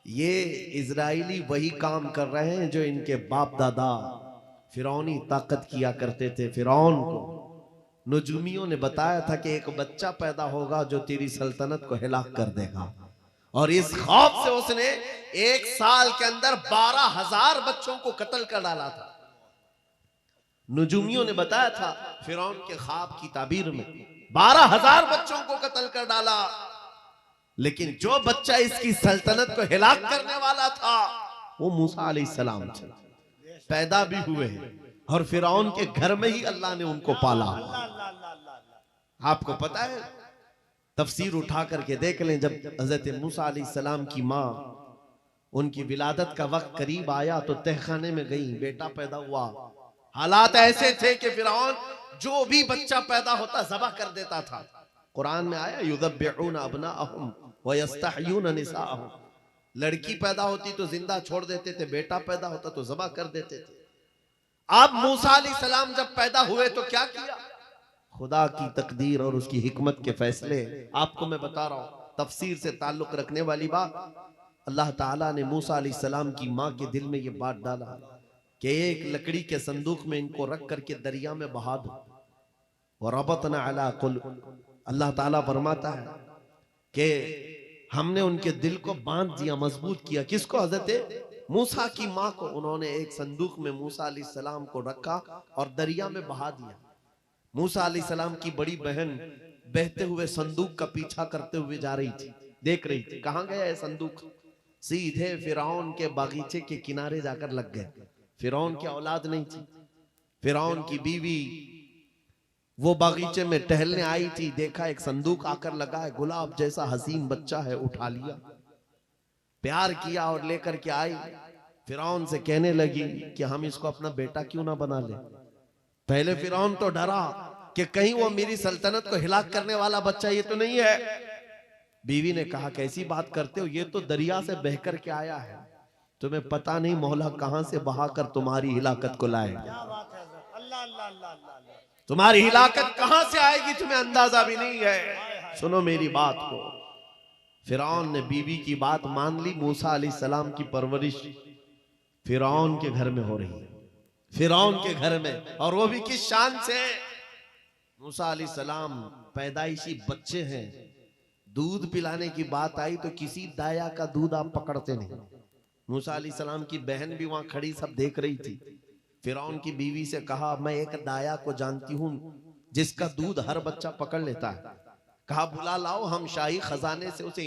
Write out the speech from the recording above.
ये इजराइली वही काम कर रहे हैं जो इनके बाप दादा फिरौनी ताकत किया करते थे। फिरौन को नजूमियों ने बताया था कि एक बच्चा पैदा होगा जो तेरी सल्तनत को हिलाक कर देगा, और इस खौफ से उसने एक साल के अंदर 12,000 बच्चों को कत्ल कर डाला था। नजूमियों ने बताया था फिरौन के ख्वाब की ताबीर में 12,000 बच्चों को कत्ल कर डाला, लेकिन जो बच्चा इसकी सल्तनत को हिलाक करने वाला था वो मूसा अलैहिस्सलाम थे। पैदा भी हुए हैं और फिरौन के घर में ही अल्लाह ने उनको पाला। आपको पता है, तफसीर उठा करके देख लें, जब हजरत मूसा अलैहिस्सलाम की माँ, उनकी विलादत का वक्त करीब आया तो तहखाने में गई, बेटा पैदा हुआ। हालात ऐसे थे कि फिरौन जो भी बच्चा पैदा होता ज़बह कर देता था। कुरान में आया युज़ब्बिऊना अब्नाअहुम व यस्तहयूना निसाअहुम, लड़की पैदा होती तो जिंदा छोड़ देते थे, बेटा पैदा होता तो ज़बह कर देते थे। अब मूसा अलैहिस्सलाम जब पैदा हुए तो क्या किया? खुदा की तकदीर और उसकी हिकमत के फैसले आपको मैं बता रहा हूं, तफसीर से ताल्लुक रखने वाली बात। अल्लाह ताला ने मूसा अलैहिस्सलाम की माँ के दिल में ये बात डाला कि एक लकड़ी के संदूक में इनको रख करके दरिया में बहा दो। और रबतना अला कुलूब, अल्लाह ताला फरमाता है कि हमने उनके दिल को बांध दिया, मजबूत किया। किसको? हजरत मूसा की माँ को। उन्होंने एक संदूक में मूसा अलैहिस्सलाम को रखा और दरिया में बहा दिया। मूसा अलैहिस्सलाम की बड़ी बहन बहते हुए संदूक का पीछा करते हुए जा रही थी, देख रही थी कहां गया है संदूक। सीधे फिरौन के बागीचे के किनारे जाकर लग गए। फिरौन की औलाद नहीं थी, फिरौन की बीवी वो बागीचे में टहलने आई थी, देखा एक संदूक आकर लगा है, गुलाब जैसा हसीन बच्चा है, उठा लिया, प्यार किया और लेकर के आई। फिरौन से कहने लगी कि हम इसको अपना बेटा क्यों ना बना ले। पहले फिरौन तो डरा कि कहीं वो मेरी सल्तनत को हिलाक करने वाला बच्चा ये तो नहीं है। बीवी ने कहा कैसी बात करते हो, ये तो दरिया से बहकर के आया है, तुम्हें पता नहीं मौला कहां से बहाकर तुम्हारी हिलाकत को लाए। तुम्हारी हिलाकत कहां से आएगी तुम्हें अंदाजा भी नहीं है। सुनो मेरी बात को। फिरौन ने बीवी की बात मान ली। मूसा अलैहिस्सलाम की परवरिश फिरौन के घर में हो रही है, फिरौन के घर में, और वो भी किस शान से। मूसा अलैहिस्सलाम पैदाइशी बच्चे हैं, दूध पिलाने की बात आई तो किसी दाया का दूध आप पकड़ते नहीं। मूसा अलैहिस्सलाम की बहन भी वहां खड़ी सब देख रही थी। फिरौन की बीवी से कहा मैं एक दाया को जानती हूं जिसका दूध हर बच्चा पकड़ लेता है। कहा बुला लाओ, हम शाही खजाने से उसे